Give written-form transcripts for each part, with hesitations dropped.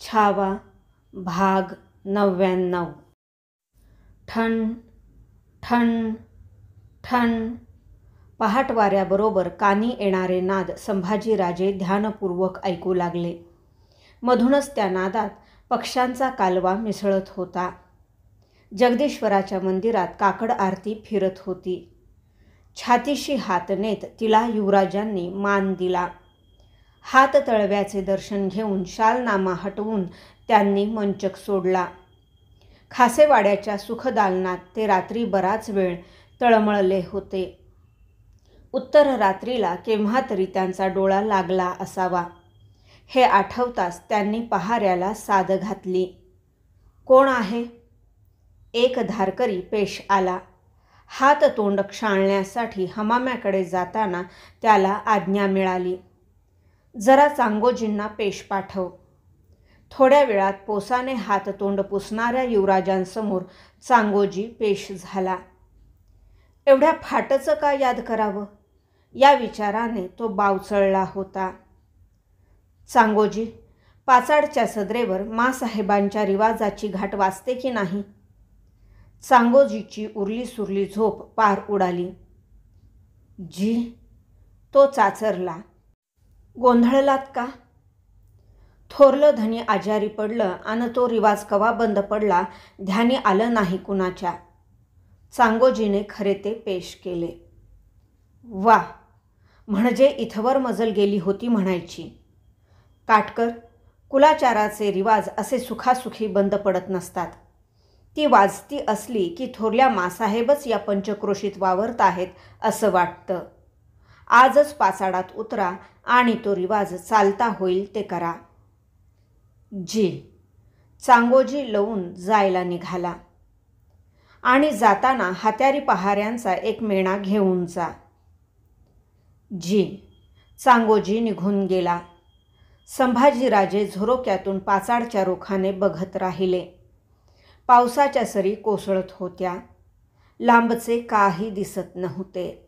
छावा भाग 99. ठण ठण ठण. पहाट वाऱ्याबरोबर कानी येणारे नाद संभाजीराजे ध्यानपूर्वक ऐकू लागले. मधूनच त्या नादात पक्ष्यांचा कालवा मिसळत होता. जगदीश्वराच्या मंदिरात काकड आरती फिरत होती. छातीशी हात नेत तिला युवराजांनी मान दिला. हात तळव्याचे दर्शन घेऊन शालनामा हटवून त्यांनी मंचक सोडला. खासेवाड्याच्या सुखदालनात ते रात्री बराच वेळ तळमळले होते. उत्तर रात्रीला केव्हा तरी त्यांचा डोळा लागला असावा हे आठवताच त्यांनी पहाऱ्याला साद घातली. कोण आहे? एक धारकरी पेश आला. हात तोंड क्षाळण्यासाठी हमाम्याकडे जाताना त्याला आज्ञा मिळाली, जरा चांगोजींना पेश पाठव. थोड्या वेळात पोसाने हात तोंड पुसणाऱ्या युवराजांसमोर चांगोजी पेश झाला. एवढ्या फाटचं का याद करावं या विचाराने तो बावचळला होता. चांगोजी, पाचाडच्या सदरेवर मासाहेबांच्या रिवाजाची घाट वाचते की नाही? चांगोजीची उरली सुरली झोप पार उडाली. जी. तो चाचरला. गोंधळलात का? थोरलं धनी आजारी पडलं आणि तो रिवाज कवा बंद पडला ध्यानी आलं नाही कुणाच्या. चांगोजीने खरे ते पेश केले. वा, म्हणजे इथवर मजल गेली होती म्हणायची. काटकर, कुलाचाराचे रिवाज असे सुखासुखी बंद पडत नसतात. ती वाजती असली की थोरल्या मासाहेबच या पंचक्रोशीत वावरत आहेत असं वाटतं. आजच पाचाडात उतरा आणि तो रिवाज चालता होईल ते करा. जी. चांगोजी लवून जायला निघाला. आणि जाताना हात्यारी पहाऱ्यांचा एक मेणा घेऊन जा. जी. चांगोजी निघून गेला. संभाजीराजे झोरोक्यातून पाचाडच्या रोखाने बघत राहिले. पावसाच्या सरी कोसळत होत्या. लांबचे काही दिसत नव्हते.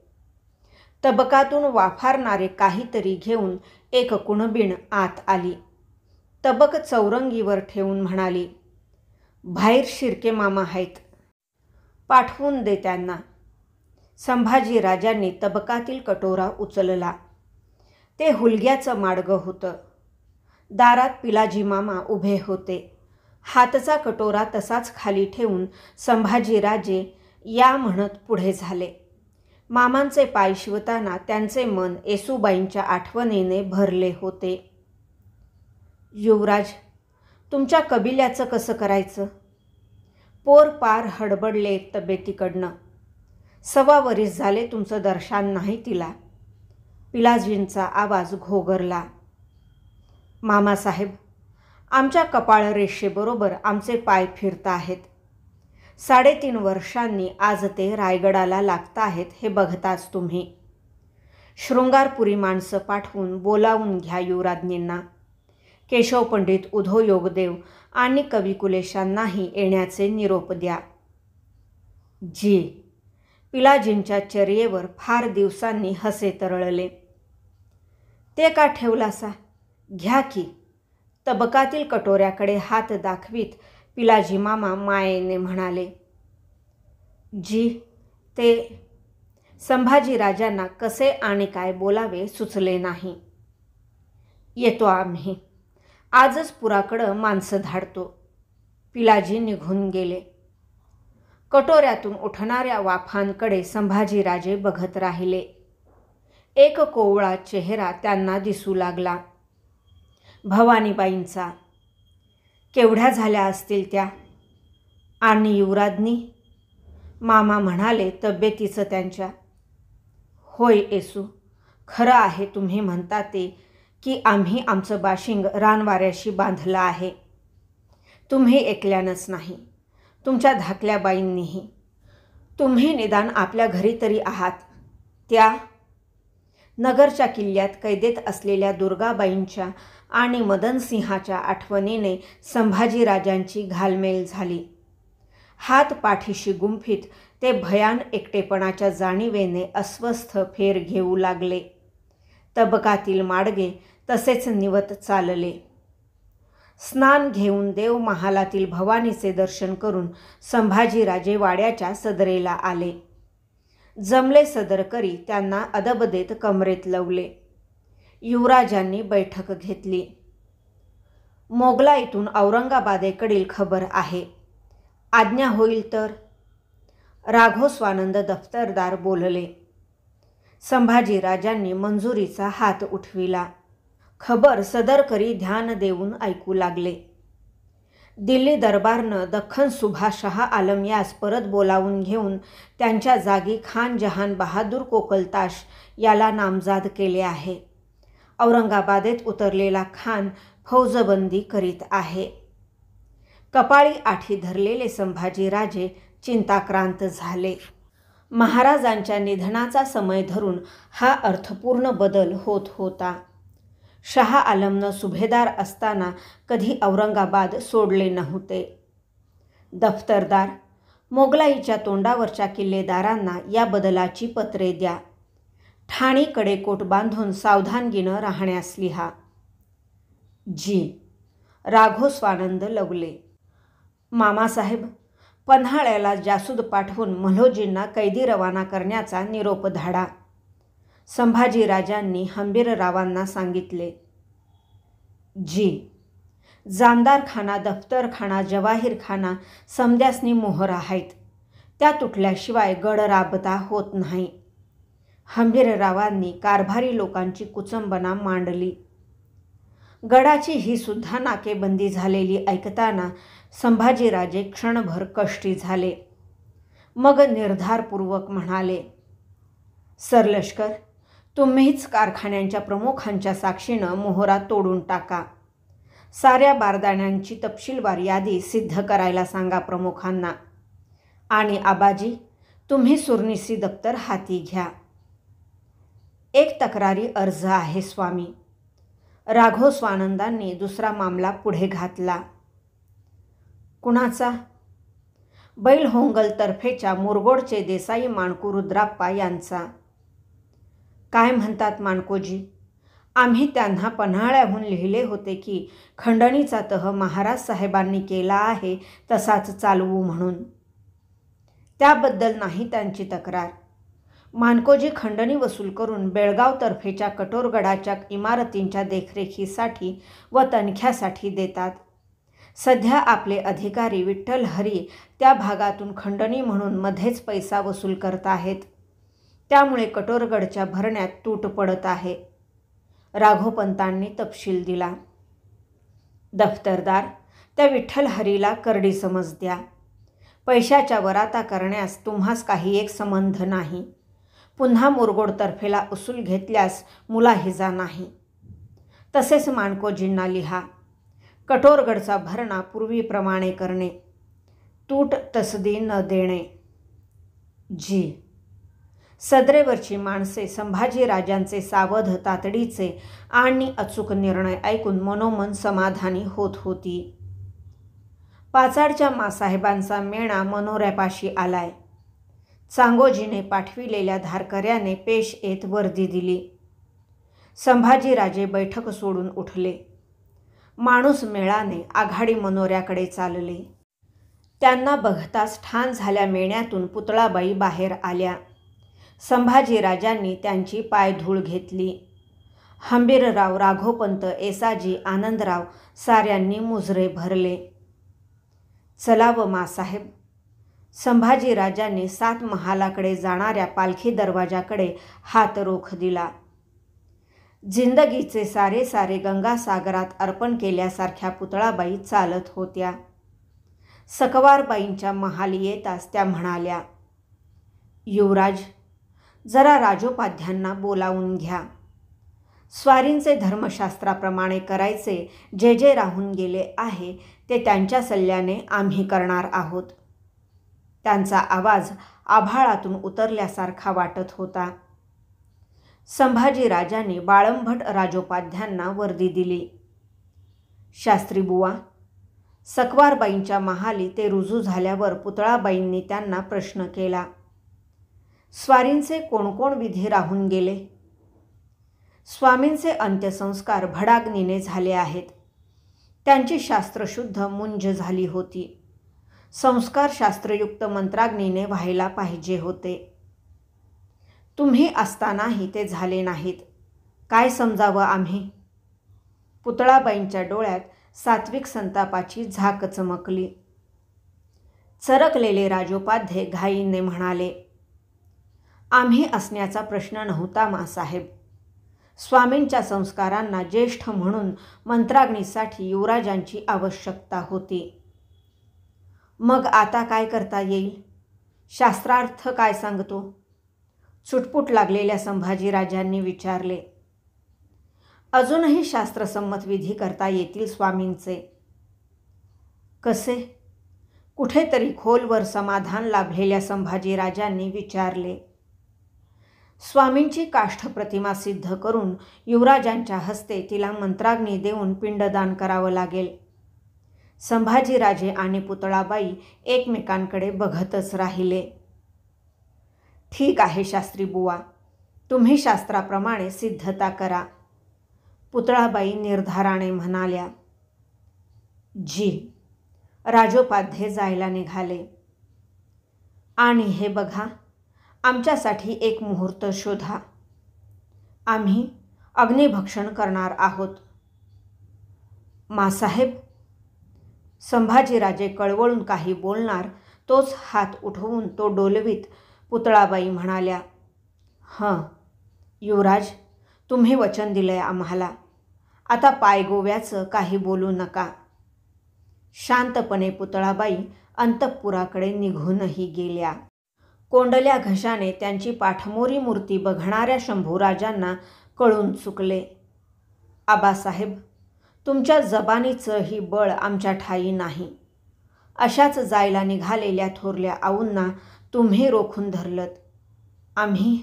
तबकातून वाफारणारे काहीतरी घेऊन एक कुणबीण आत आली. तबक चौरंगीवर ठेवून म्हणाली, बाहेर शिर्के मामा आहेत, पाठवून दे त्यांना. संभाजीराजांनी तबकातील कटोरा उचलला. ते हुलग्याचं माडगं होतं. दारात पिलाजी मामा उभे होते. हातचा कटोरा तसाच खाली ठेवून संभाजीराजे या म्हणत पुढे झाले. मामांचे पाय शिवताना त्यांचे मन येसूबाईंच्या आठवणीने भरले होते. युवराज, तुमच्या कबिल्याचं कसं करायचं? पोर पार हडबडले तब्येतीकडनं. 1.25 वरीस झाले तुमचं दर्शन नाही तिला. पिलाजींचा आवाज घोगरला. मामासाहेब, आमच्या कपाळ रेषेबरोबर आमचे पाय फिरत आहेत. 3.5 वर्षांनी आज ते रायगडाला लागत आहेत हे बघताच तुम्ही. शृंगारपुरी माणसं पाठवून बोलावून घ्या युवराज्ञींना. केशव पंडित, उधो योगदेव आणि कविकुलेशांनाही येण्याचे निरोप द्या. जी. पिलाजींच्या चर्येवर फार दिवसांनी हसे तरळले. ते का ठेवलासा? घ्या की. तबकातील कटोऱ्याकडे हात दाखवीत पिलाजी मामा मायेने म्हणाले. जी. ते. संभाजीराजांना कसे आणि काय बोलावे सुचले नाही. येतो आम्ही. आजच पुराकडं माणसं धाडतो. पिलाजी निघून गेले. कटोऱ्यातून उठणाऱ्या वाफांकडे संभाजीराजे बघत राहिले. एक कोवळा चेहरा त्यांना दिसू लागला. भवानीबाईंचा. केवढ्या झाल्या असतील त्या? आणि युवराज्ञी? मामा म्हणाले तब्येतीचं त्यांच्या. होय येसू, खरं आहे तुम्ही म्हणता ते की आम्ही आमचं बाशिंग रानवाऱ्याशी बांधलं आहे. तुम्ही एकल्यानंच नाही, तुमच्या धाकल्या बाईंनीही. तुम्ही निदान आपल्या घरी तरी आहात. त्या नगरच्या किल्ल्यात कैदेत असलेल्या दुर्गाबाईंच्या आणि मदनसिंहाच्या आठवणीने संभाजीराजांची घालमेल झाली. हात पाठीशी गुंफीत ते भयान एकटेपणाच्या जाणीवेने अस्वस्थ फेर घेऊ लागले. तबकातील माडगे तसेच निवत चालले. स्नान घेऊन देव महालातील भवानीचे दर्शन करून संभाजीराजे वाड्याच्या सदरेला आले. जमले सदरकरी त्यांना अदब देत कमरेत लवले. युवराजांनी बैठक घेतली. मोगलाईतून औरंगाबादेकडील खबर आहे. आज्ञा होईल तर. राघव स्वानंद दफ्तरदार बोलले. संभाजीराजांनी मंजुरीचा हात उठविला. खबर सदरकरी ध्यान देऊन ऐकू लागले. दिल्ली दरबारनं दख्खन सुभा शाह आलम यास परत बोलावून घेऊन त्यांच्या जागी खान जहान बहादूर कोकलताश याला नामजाद केले आहे. औरंगाबादेत उतरलेला खान फौजबंदी करीत आहे. कपाळी आठी धरलेले संभाजीराजे चिंताक्रांत झाले. महाराजांच्या निधनाचा समय धरून हा अर्थपूर्ण बदल होत होता. शाह आलमनं सुभेदार असताना कधी औरंगाबाद सोडले नव्हते. दफ्तरदार, मोगलाईच्या तोंडावरच्या किल्लेदारांना या बदलाची पत्रे द्या. ठाणीकडे कोट बांधून सावधानगीनं राहण्यास लिहा. जी. राघव स्वानंद लवले. मामासाहेब, पन्हाळ्याला जासूद पाठवून मल्होजींना कैदी रवाना करण्याचा निरोप धाडा. संभाजीराजांनी हंबीररावांना सांगितले. जी. जामदारखाना, दफ्तरखाना, जवाहीरखाना समद्यासनी मोहर आहेत. त्या तुटल्याशिवाय गड राबता होत नाही. हंबीररावांनी कारभारी लोकांची कुचंबना मांडली. गडाची ही सुद्धा नाकेबंदी झालेली ऐकताना संभाजीराजे क्षणभर कष्टी झाले. मग निर्धारपूर्वक म्हणाले, सरलष्कर, तुम्हीच कारखान्यांच्या प्रमुखांच्या साक्षीनं मोहरा तोडून टाका. साऱ्या बारदाण्यांची तपशीलवार यादी सिद्ध करायला सांगा प्रमुखांना. आणि आबाजी, तुम्ही सुरनिसी दप्तर हाती घ्या. एक तक्रारी अर्ज आहे स्वामी. राघव स्वानंदांनी दुसरा मामला पुढे घातला. कुणाचा? बैलहोंगल तर्फेच्या मुरगोडचे देसाई माणकू रुद्राप्पा यांचा. काय म्हणतात माणकोजी? आम्ही त्यांना पन्हाळ्याहून लिहिले होते की खंडणीचा तह महाराज साहेबांनी केला आहे तसाच चालवू म्हणून. त्याबद्दल नाही त्यांची तक्रार. माणकोजी खंडणी वसूल करून बेळगाव तर्फेच्या कटोरगडाच्या इमारतींच्या देखरेखीसाठी व तणख्यासाठी देतात. सध्या आपले अधिकारी विठ्ठल हरी त्या भागातून खंडणी म्हणून मध्येच पैसा वसूल करत आहेत. त्यामुळे कटोरगडच्या भरण्यात तूट पडत आहे. राघवपंतांनी तपशील दिला. दफ्तरदार, त्या विठ्ठल हरीला करडी समज द्या. पैशाच्या वराता करण्यास तुम्हास काही एक संबंध नाही. पुन्हा मुरगोड तर्फेला उसूल घेतल्यास मुलाहिजा नाही. तसेच माणकोजींना लिहा. कटोरगडचा भरणा पूर्वीप्रमाणे करणे. तूट तसदी न देणे. जी. सदरेवरची माणसे संभाजीराजांचे सावध, तातडीचे आणि अचूक निर्णय ऐकून मनोमन समाधानी होत होती. पाचाडच्या मासाहेबांचा मेणा मनोऱ्यापाशी आलाय. चांगोजीने पाठविलेल्या धारकऱ्याने पेश येत वर्दी दिली. संभाजीराजे बैठक सोडून उठले. माणूस मेळाने आघाडी मनोऱ्याकडे चालले. त्यांना बघताच ठाण झाल्या मेण्यातून पुतळाबाई बाहेर आल्या. संभाजीराजांनी त्यांची पायधूळ घेतली. हंबीरराव, राघवपंत, येसाजी, आनंदराव साऱ्यांनी मुजरे भरले. चला व मासाहेब. संभाजीराजांनी 7 महालाकडे जाणाऱ्या पालखी दरवाजाकडे हात रोख दिला. जिंदगीचे सारे सारे गंगासागरात अर्पण केल्यासारख्या पुतळाबाई चालत होत्या. सकवारबाईंच्या महाली येताच त्या म्हणाल्या, युवराज, जरा राजोपाध्यांना बोलावून घ्या. स्वारींचे धर्मशास्त्राप्रमाणे करायचे जे जे राहून गेले आहे ते त्यांच्या सल्ल्याने आम्ही करणार आहोत. त्यांचा आवाज आभाळातून उतरल्यासारखा वाटत होता. संभाजीराजांनी बाळंभट राजोपाध्यांना वर्दी दिली. शास्त्रीबुवा, सकवारबाईंच्या महाली ते रुजू झाल्यावर पुतळाबाईंनी त्यांना प्रश्न केला, स्वारींचे कोणकोण विधी राहून गेले? स्वामींचे अंत्यसंस्कार भडाग्नीने झाले आहेत. त्यांची शास्त्रशुद्ध मुंज झाली होती. संस्कारशास्त्रयुक्त मंत्राग्नीने व्हायला पाहिजे होते. तुम्ही असतानाही ते झाले नाहीत. काय समजावं आम्ही? पुतळाबाईंच्या डोळ्यात सात्विक संतापाची झाक चमकली. चरकलेले राजोपाध्ये घाईने म्हणाले, आम्ही असण्याचा प्रश्न नव्हता मासाहेब. स्वामींच्या संस्कारांना ज्येष्ठ म्हणून मंत्राग्नीसाठी युवराजांची आवश्यकता होती. मग आता काय करता येईल? शास्त्रार्थ काय सांगतो? चुटपुट लागलेल्या संभाजीराजांनी विचारले. अजूनही शास्त्रसंमत विधी करता येतील स्वामींचे. कसे? कुठेतरी खोलवर समाधान लाभलेल्या संभाजीराजांनी विचारले. स्वामींची काष्ठ प्रतिमा सिद्ध करून युवराजांच्या हस्ते तिला मंत्राग्नी देऊन पिंडदान करावं लागेल. संभाजीराजे आणि पुतळाबाई एकमेकांकडे बघतच राहिले. ठीक आहे शास्त्री बुवा, तुम्ही शास्त्राप्रमाणे सिद्धता करा, पुतळाबाई निर्धाराने म्हणाल्या. जी. राजोपाध्ये जायला निघाले. आणि हे बघा, आमच्यासाठी एक मुहूर्त शोधा. आम्ही अग्निभक्षण करणार आहोत. मासाहेब, संभाजीराजे कळवळून काही बोलणार तोच हात उठवून तो डोलवीत पुतळाबाई म्हणाल्या, हं युवराज, तुम्ही वचन दिलंय आम्हाला. आता पायगोव्याचं काही बोलू नका. शांतपणे पुतळाबाई अंतःपुराकडे निघूनही गेल्या. कोंडल्या घशाने त्यांची पाठमोरी मूर्ती बघणाऱ्या शंभूराजांना कळून चुकले. आबासाहेब, तुमच्या जबानीचंही बळ आमच्या ठायी नाही. अशाच जायला निघालेल्या थोरल्या आऊंना तुम्ही रोखून धरलत. आम्ही?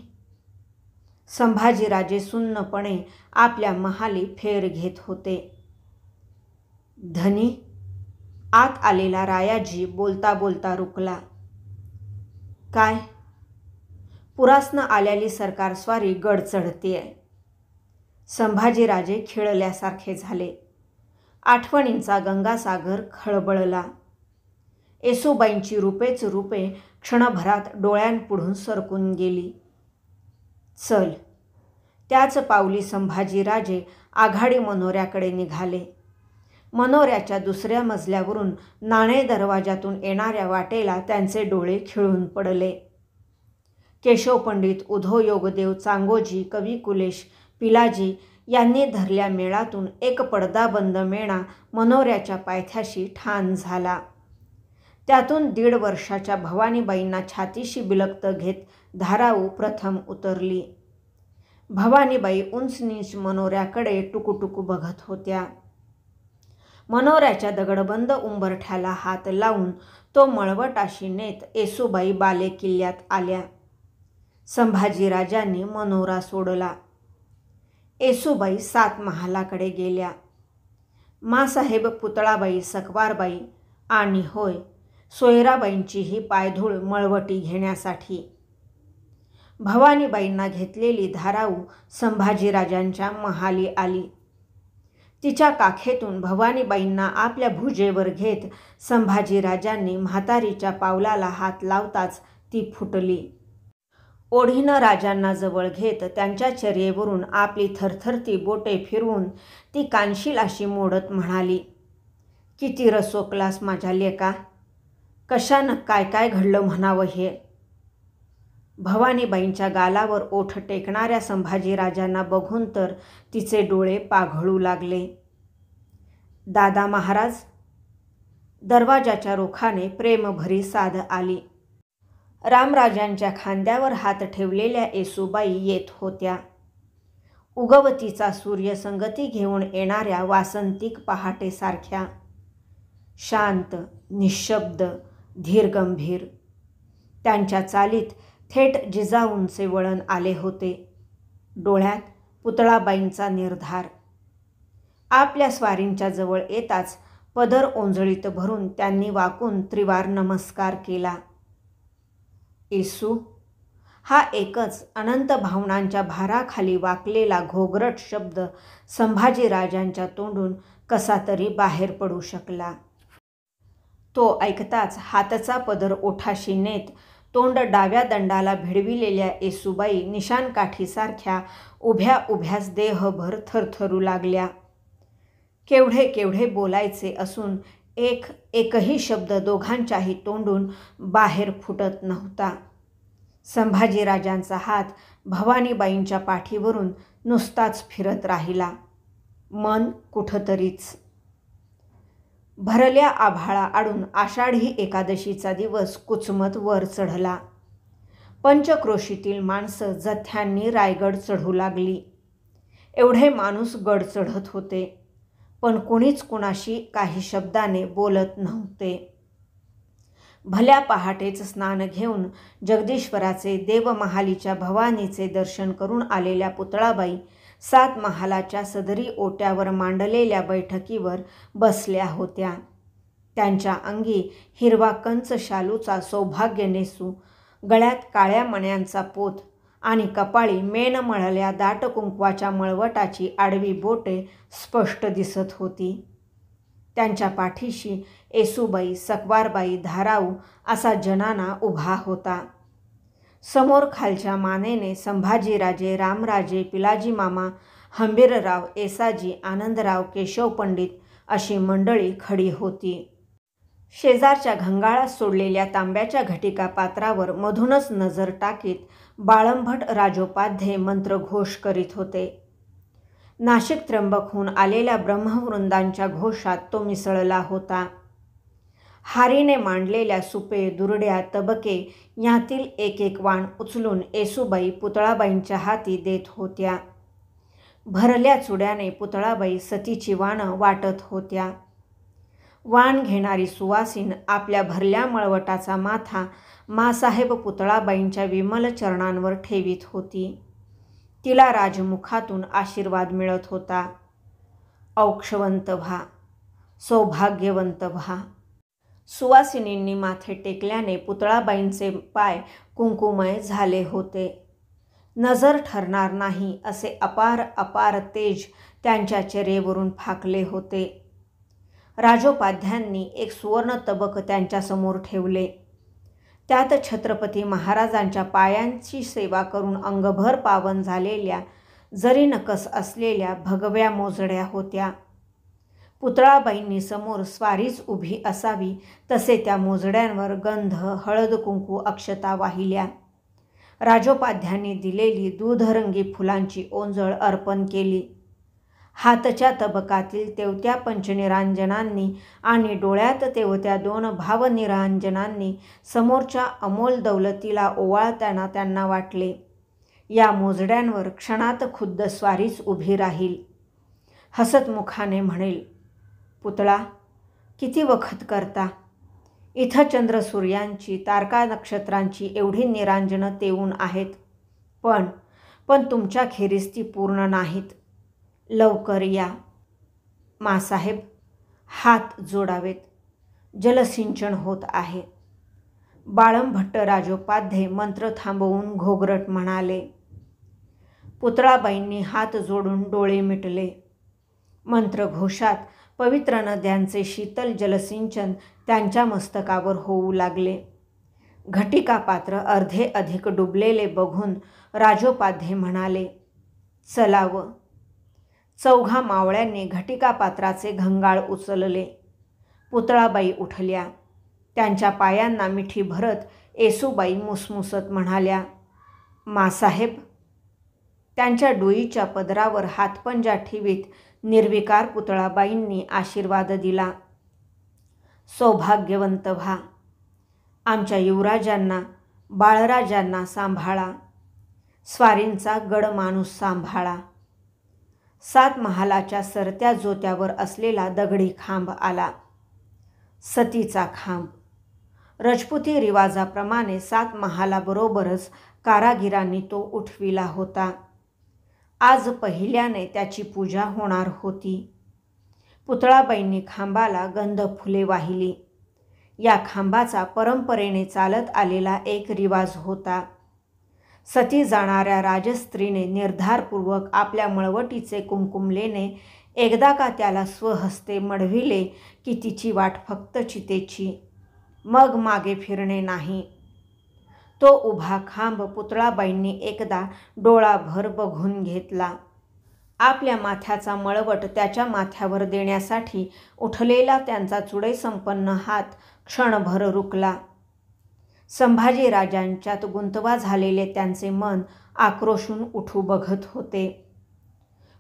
संभाजीराजे सुन्नपणे आपल्या महाली फेर घेत होते. धनी, आत आलेला रायाजी बोलता बोलता रुकला. काय? पुरासनं आलेली सरकार स्वारी गड चढतेय. संभाजीराजे खिळल्यासारखे झाले. आठवणींचा गंगासागर खळबळला. येसूबाईंची रूपेच रूपे क्षणभरात डोळ्यांपुढून सरकून गेली. चल. त्याच पावली संभाजीराजे आघाडी मनोऱ्याकडे निघाले. मनोऱ्याच्या दुसऱ्या मजल्यावरून नाणे दरवाजातून येणाऱ्या वाटेला त्यांचे डोळे खिळून पडले. केशव पंडित, उधो योगदेव, चांगोजी, कवी कुलेश, पिलाजी यांनी धरल्या मेळातून एक पडदाबंद मेणा मनोऱ्याच्या पायथ्याशी ठाण झाला. त्यातून 1.5 वर्षाच्या भवानीबाईंना छातीशी बिलगत घेत धाराऊ प्रथम उतरली. भवानीबाई उंच नीच मनोऱ्याकडे टुकूटुकू बघत होत्या. मनोऱ्याच्या दगडबंद उंबरठ्याला हात लावून तो मळवटाशी नेत येसूबाई बाले किल्ल्यात आल्या. संभाजीराजांनी मनोरा सोडला. येसूबाई 7 महालाकडे गेल्या. मासाहेब, पुतळाबाई, सकवारबाई आणि होय सोयराबाईंचीही पायधूळ मळवटी घेण्यासाठी. भवानीबाईंना घेतलेली धाराऊ संभाजीराजांच्या महाली आली. तिच्या काखेतून भवानीबाईंना आपल्या भुजेवर घेत संभाजीराजांनी म्हातारीच्या पावलाला हात लावताच ती फुटली. ओढीनं राजांना जवळ घेत त्यांच्या चर्येवरून आपली थरथरती बोटे फिरवून ती कानशील अशी मोडत म्हणाली, किती रसोकलास माझ्या लेका, कशानं काय काय घडलं म्हणावं हे. भवानीबाईंच्या गालावर ओठ टेकणाऱ्या संभाजीराजांना बघून तर तिचे डोळे पाघळू लागले. दादा महाराज. दरवाजाच्या रोखाने प्रेमभरी साद आली. रामराजांच्या खांद्यावर हात ठेवलेल्या येसूबाई येत होत्या. उगवतीचा सूर्य संगती घेऊन येणाऱ्या वासंतिक पहाटेसारख्या. शांत, निःशब्द, धीरगंभीर. त्यांच्या चालीत थेट जिजाऊंचे वळण आले होते. डोळ्यात पुतळाबाईंचा निर्धार. आपल्या स्वारींच्या जवळ येताच पदर ओंजळीत भरून त्यांनी वाकून त्रिवार नमस्कार केला. येसू, हा एकच अनंत भावनांच्या भाराखाली वाकलेला घोगरट शब्द संभाजीराजांच्या तोंडून कसा तरी बाहेर पडू शकला. तो ऐकताच हातचा पदर ओठाशी नेत तोंड डाव्या दंडाला भिडविलेल्या येसूबाई निशाणकाठीसारख्या उभ्या उभ्याच देहभर थरथरू लागल्या. केवढे केवढे बोलायचे असून एकही शब्द दोघांच्याही तोंडून बाहेर फुटत नव्हता. संभाजीराजांचा हात भवानीबाईंच्या पाठीवरून नुसताच फिरत राहिला. मन कुठंतरीच. भरल्या आभाळाआडून आषाढी एकादशीचा दिवस कुचमत वर चढला. पंचक्रोशीतील माणसं जथ्यांनी रायगड चढू लागली. एवढे माणूस गड चढत होते, पण कुणीच कुणाशी काही शब्दाने बोलत नव्हते. भल्या पहाटेच स्नान घेऊन जगदीश्वराचे देवमहालीच्या भवानीचे दर्शन करून आलेल्या पुतळाबाई 7 महालाच्या सदरी ओट्यावर मांडलेल्या बैठकीवर बसल्या होत्या. त्यांच्या अंगी हिरवा कंच शालूचा सौभाग्य नेसू, गळ्यात काळ्या मण्यांचा पोत आणि कपाळी मेणमळल्या दाट कुंकवाच्या मळवटाची आडवी बोटे स्पष्ट दिसत होती. त्यांच्या पाठीशी येसूबाई, सकवारबाई, धाराऊ असा जनाना उभा होता. समोर खालच्या मानेने संभाजीराजे, रामराजे, पिलाजी मामा, हंबीरराव, येसाजी, आनंदराव, केशव पंडित अशी मंडळी खडी होती. शेजारच्या घंगाळात सोडलेल्या तांब्याच्या घटिका पात्रावर मधूनच नजर टाकीत बाळंभट राजोपाध्ये मंत्रघोष करीत होते. नाशिक त्र्यंबकहून आलेल्या ब्रह्मवृंदांच्या घोषात तो मिसळला होता. हारीने मांडलेल्या सुपे, दुरड्या, तबके यातील एक एक वाण उचलून येसूबाई पुतळाबाईंच्या हाती देत होत्या. भरल्या चुड्याने पुतळाबाई सतीची वाणं वाटत होत्या. वाण घेणारी सुवासीन आपल्या भरल्या मळवटाचा माथा मासाहेब पुतळाबाईंच्या विमल चरणांवर ठेवीत होती. तिला राजमुखातून आशीर्वाद मिळत होता. औक्षवंत व्हा, सौभाग्यवंत व्हा. सुवासिनींनी माथे टेकल्याने पुतळाबाईंचे पाय कुंकुमय झाले होते. नजर ठरणार नाही असे अपार अपार तेज त्यांच्या चेहऱ्यावरून फाकले होते. राजोपाध्यांनी एक सुवर्ण तबक त्यांच्यासमोर ठेवले. त्यात छत्रपती महाराजांच्या पायांची सेवा करून अंगभर पावन झालेल्या, जरी नकस असलेल्या भगव्या मोजड्या होत्या. पुतळाबाईंनी समोर स्वारीच उभी असावी तसे त्या मोजड्यांवर गंध, हळद, कुंकू, अक्षता वाहिल्या. राजोपाध्यांनी दिलेली दूधरंगी फुलांची ओंजळ अर्पण केली. हातच्या तबकातील तेवत्या पंचनिरांजनांनी आणि डोळ्यात तेवत्या 2 भावनिरांजनांनी समोरच्या अमोल दौलतीला ओवाळताना त्यांना वाटले, या मोजड्यांवर क्षणात खुद्द स्वारीच उभी राहील. हसतमुखाने म्हणेल, पुतळा, किती वखत करता. इथं चंद्रसूर्यांची, तारका नक्षत्रांची एवढी निरांजनं तेवून आहेत, पण तुमच्या खेरीस ती पूर्ण नाहीत. लवकर या. मासाहेब, हात जोडावेत. जलसिंचन होत आहे. बाळंभट्ट राजोपाध्ये मंत्र थांबवून घोगरट म्हणाले. पुतळाबाईंनी हात जोडून डोळे मिटले. मंत्रघोषात पवित्र नद्यांचे शीतल जलसिंचन त्यांच्या मस्तकावर होऊ लागले. घटिका पात्र अर्धे अधिक डुबलेले बघून राजोपाध्ये म्हणाले, चलावं. 4 मावळ्यांनी घटिका पात्राचे घंगाळ उचलले. पुतळाबाई उठल्या. त्यांच्या पायांना मिठी भरत येसूबाई मुसमुसत म्हणाल्या, मासाहेब. त्यांच्या डोईच्या पदरावर हातपंजा ठेवीत निर्विकार पुतळाबाईंनी आशीर्वाद दिला. सौभाग्यवंत व्हा. आमच्या युवराजांना, बाळराजांना सांभाळा. स्वारींचा गड माणूस सांभाळा. 7 महालाच्या सरत्या जोत्यावर असलेला दगडी खांब आला. सतीचा खांब. रजपुती रिवाजाप्रमाणे 7 महालाबरोबरच कारागिरांनी तो उठविला होता. आज पहिल्याने त्याची पूजा होणार होती. पुतळाबाईंनी खांबाला गंध फुले वाहिली. या खांबाचा परंपरेने चालत आलेला एक रिवाज होता. सती जाणाऱ्या राजस्त्रीने निर्धारपूर्वक आपल्या मळवटीचे कुमकुम लेणे एकदा का त्याला स्वहस्ते मढविले की तिची वाट फक्त चितेची, मग मागे फिरणे नाही. तो उभा खांब पुतळाबाईंनी एकदा डोळाभर बघून घेतला. आपल्या माथ्याचा मळवट त्याच्या माथ्यावर देण्यासाठी उठलेला त्यांचा चुडेसंपन्न हात क्षणभर रुकला. संभाजीराजांच्यात गुंतवा झालेले त्यांचे मन आक्रोशून उठू बघत होते.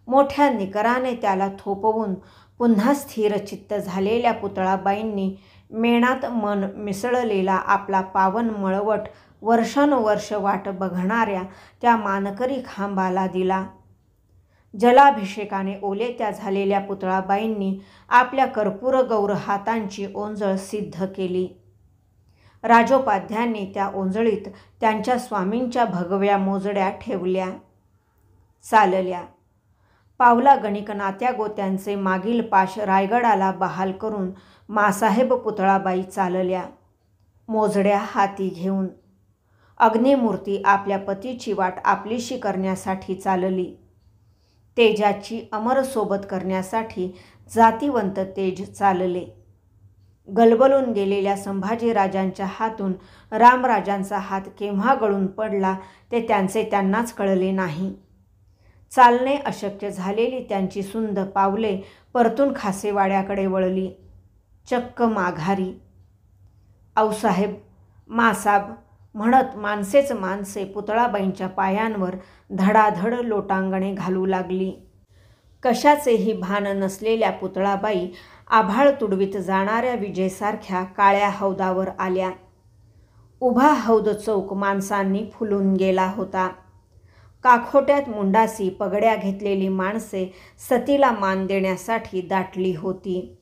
मोठ्या निकराने त्याला थोपवून पुन्हा स्थिरचित्त झालेल्या पुतळाबाईंनी मेणात मन मिसळलेला आपला पावन मळवट वर्षानुवर्ष वाट बघणाऱ्या त्या मानकरी खांबाला दिला. जलाभिषेकाने ओलेत्या झालेल्या पुतळाबाईंनी आपल्या कर्पूर गौर हातांची ओंजळ सिद्ध केली. राजोपाध्यांनी त्या ओंजळीत त्यांच्या स्वामींच्या भगव्या मोजड्या ठेवल्या. चालल्या. पावलागणिक नात्या गोत्यांचे मागील पाश रायगडाला बहाल करून मासाहेब पुतळाबाई चालल्या, मोजड्या हाती घेऊन. अग्निमूर्ती आपल्या पतीची वाट आपलीशी करण्यासाठी चालली. तेजाची अमर सोबत करण्यासाठी जातिवंत तेज चालले. गलबलून गेलेल्या संभाजीराजांच्या हातून रामराजांचा हात केव्हा गळून पडला ते त्यांचे त्यांनाच कळले नाही. चालणे अशक्य झालेली त्यांची सुंद पावले परतून खासेवाड्याकडे वळली, चक्क माघारी. आऊसाहेब, मासाब म्हणत माणसेच माणसे पुतळाबाईंच्या पायांवर धडाधड लोटांगणे घालू लागली. कशाचेही भान नसलेल्या पुतळाबाई आभाळ तुडवीत जाणाऱ्या विजेसारख्या काळ्या हौदावर आल्या. उभा हौद चौक माणसांनी फुलून गेला होता. काखोट्यात मुंडासी पगड्या घेतलेली माणसे सतीला मान देण्यासाठी दाटली होती.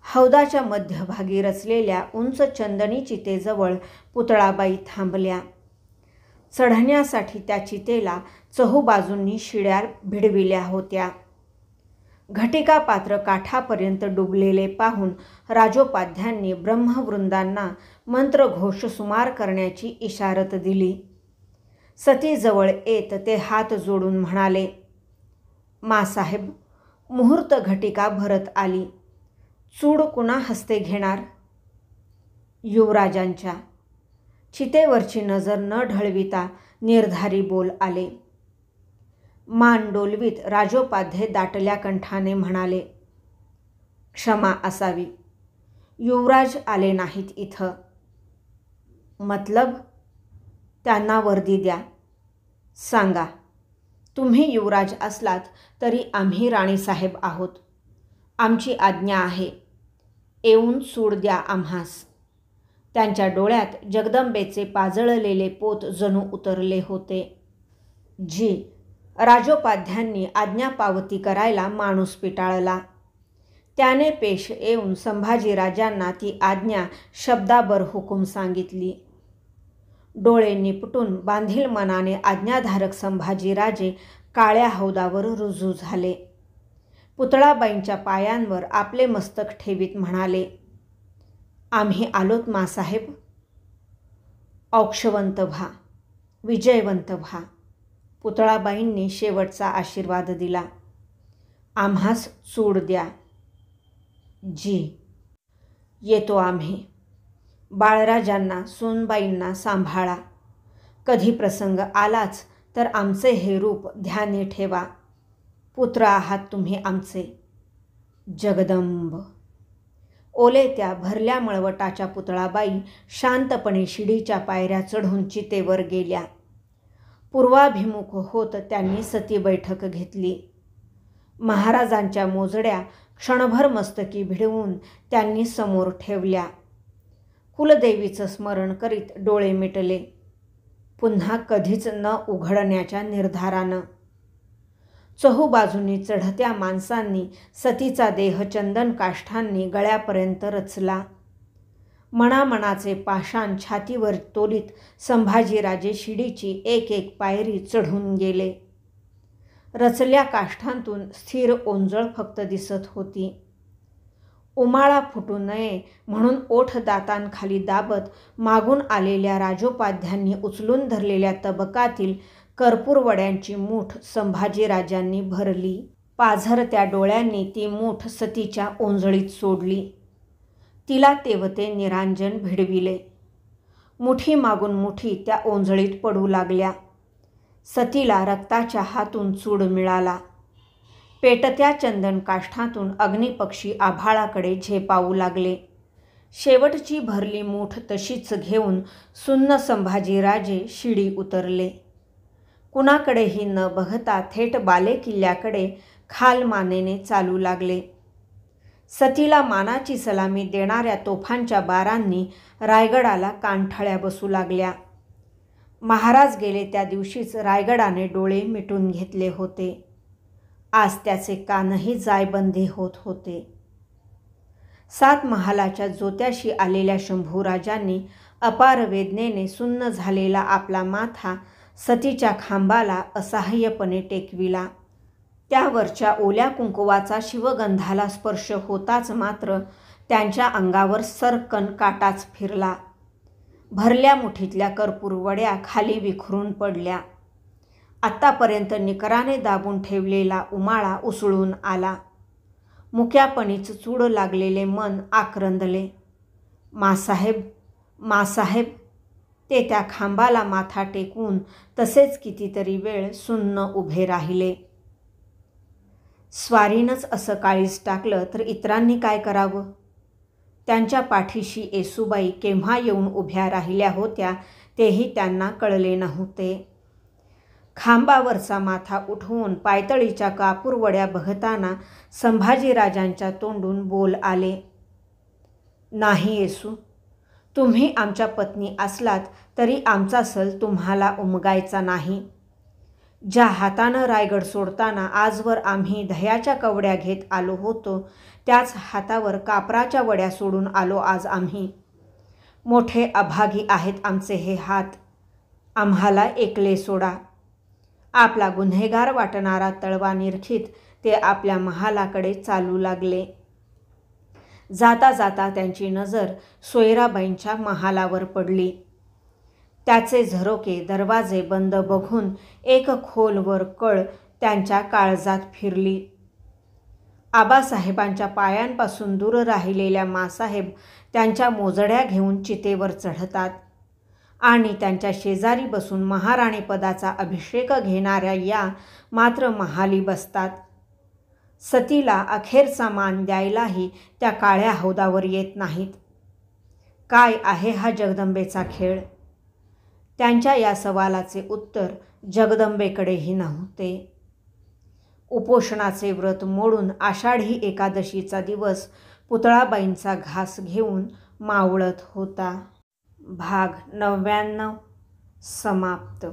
हौदाच्या मध्यभागी रचलेल्या उंच चंदनी चितेजवळ पुतळाबाई थांबल्या. चढण्यासाठी त्या चितेला चहूबाजूंनी शिड्या भिडविल्या होत्या. घटिका पात्र काठापर्यंत डुबलेले पाहून राजोपाध्यांनी ब्रह्मवृंदांना मंत्रघोष सुमार करण्याची इशारत दिली. सतीजवळ येत ते हात जोडून म्हणाले, मासाहेब, मुहूर्त घटिका भरत आली. चूड कुणा हस्ते घेणार? युवराजांच्या. चितेवरची नजर न ढळविता निर्धारी बोल आले. मान डोलवीत राजोपाध्ये दाटल्या कंठाने म्हणाले, क्षमा असावी, युवराज आले नाहीत इथं. मतलब? त्यांना वर्दी द्या. सांगा, तुम्ही युवराज असलात तरी आम्ही राणीसाहेब आहोत. आमची आज्ञा आहे. येऊन सूड द्या आम्हास. त्यांच्या डोळ्यात जगदंबेचे पाजळलेले पोत जणू उतरले होते. जी. राजोपाध्यांनी आज्ञापावती करायला माणूस पिटाळला. त्याने पेश येऊन संभाजीराजांना ती आज्ञा शब्दाबर हुकूम सांगितली. डोळे निपटून बांधील मनाने आज्ञाधारक संभाजीराजे काळ्या हौदावर रुजू झाले. पुतळाबाईंच्या पायांवर आपले मस्तक ठेवीत म्हणाले, आम्ही आलोत मासाहेब. औक्षवंत व्हा, विजयवंत व्हा. पुतळाबाईंनी शेवटचा आशीर्वाद दिला. आम्हास चूड द्या. जी. येतो आम्ही. बाळराजांना सूनबाईंना सांभाळा. कधी प्रसंग आलाच तर आमचे हे रूप ध्यानी ठेवा. पुत्र आहात तुम्ही आमचे. जगदंब. ओले त्या भरल्या मळवटाच्या पुतळाबाई शांतपणे शिडीच्या पायऱ्या चढून चितेवर गेल्या. पूर्वाभिमुख होत त्यांनी सती बैठक घेतली. महाराजांच्या मोजड्या क्षणभर मस्तकी भिडवून त्यांनी समोर ठेवल्या. कुलदेवीचं स्मरण करीत डोळे मिटले, पुन्हा कधीच न उघडण्याच्या निर्धारानं. चहूबाजूंनी चढत्या माणसांनी सतीचा देह चंदन काष्ठांनी गळ्यापर्यंत रचला. मनामनाचे पाषाण छातीवर तोलीत संभाजीराजे शिडीची एक एक पायरी चढून गेले. रचल्या काष्ठांतून स्थिर ओंजळ फक्त दिसत होती. उमाळा फुटू नये म्हणून ओठ दातांखाली दाबत मागून आलेल्या राजोपाध्यांनी उचलून धरलेल्या तबकातील कर्पूरवड्यांची मूठ संभाजीराजांनी भरली. पाझरत्या डोळ्यांनी ती मूठ सतीच्या ओंजळीत सोडली. तिला तेवते निरांजन भिडविले. मुठी मागून मुठी त्या ओंजळीत पडू लागल्या. सतीला रक्ताच्या हातून चूड मिळाला. पेटत्या चंदन काष्ठातून अग्निपक्षी आभाळाकडे झेपावू लागले. शेवटची भरली मूठ तशीच घेऊन सुन्न संभाजीराजे शिडी उतरले. कुणाकडेही न बघता थेट बालेकिल्ल्याकडे खालमानेने चालू लागले. सतीला मानाची सलामी देणाऱ्या तोफांच्या बारांनी रायगडाला कानठळ्या बसू लागल्या. महाराज गेले त्या दिवशीच रायगडाने डोळे मिटून घेतले होते. आज त्याचे कानही जायबंदी होत होते. 7 महालाच्या जोत्याशी आलेल्या शंभूराजांनी अपार वेदनेने सुन्न झालेला आपला माथा सतीच्या खांबाला असहाय्यपणे टेकविला. त्यावरच्या ओल्या कुंकुवाचा शिवगंधाला स्पर्श होताच मात्र त्यांच्या अंगावर सरकन काटाच फिरला. भरल्या मुठीतल्या कर्पूरवड्या खाली विखरून पडल्या. आत्तापर्यंत निकराने दाबून ठेवलेला उमाळा उसळून आला. मुक्यापणीच चूड लागलेले मन आक्रंदले. मासाहेब, मासाहेब, ते त्या खांबाला माथा टेकवून तसेच कितीतरी वेळ सुन्न उभे राहिले. स्वारीनंच असं काळीज टाकलं तर इतरांनी काय करावं? त्यांच्या पाठीशी येसूबाई केव्हा येऊन उभ्या राहिल्या होत्या तेही त्यांना कळले नव्हते. खांबावरचा माथा उठवून पायतळीच्या कापूरवड्या बघताना संभाजीराजांच्या तोंडून बोल आले. नाही येसू, तुम्ही आमच्या पत्नी असलात तरी आमचा सल तुम्हाला उमगायचा नाही. ज्या हातानं रायगड सोडताना आजवर आम्ही दह्याच्या कवड्या घेत आलो होतो त्याच हातावर कापराच्या वड्या सोडून आलो आज आम्ही. मोठे अभागी आहेत आमचे हे हात. आम्हाला एकले सोडा. आपला गुन्हेगार वाटणारा तळवा निरखीत ते आपल्या महालाकडे चालू लागले. जाता जाता त्यांची नजर सोयराबाईंच्या महालावर पडली. त्याचे झरोके दरवाजे बंद बघून एक खोलवर कळ त्यांच्या काळजात फिरली. आबासाहेबांच्या पायांपासून दूर राहिलेल्या मासाहेब त्यांच्या मोजड्या घेऊन चितेवर चढतात आणि त्यांच्या शेजारी बसून महाराणीपदाचा अभिषेक घेणाऱ्या या मात्र महाली बसतात. सतीला अखेरचा मान द्यायलाही त्या काळ्या हौदावर येत नाहीत. काय आहे हा जगदंबेचा खेळ? त्यांच्या या सवालाचे उत्तर जगदंबेकडेही नव्हते. उपोषणाचे व्रत मोडून आषाढी एकादशीचा दिवस पुतळाबाईंचा घास घेऊन मावळत होता. भाग 99 समाप्त.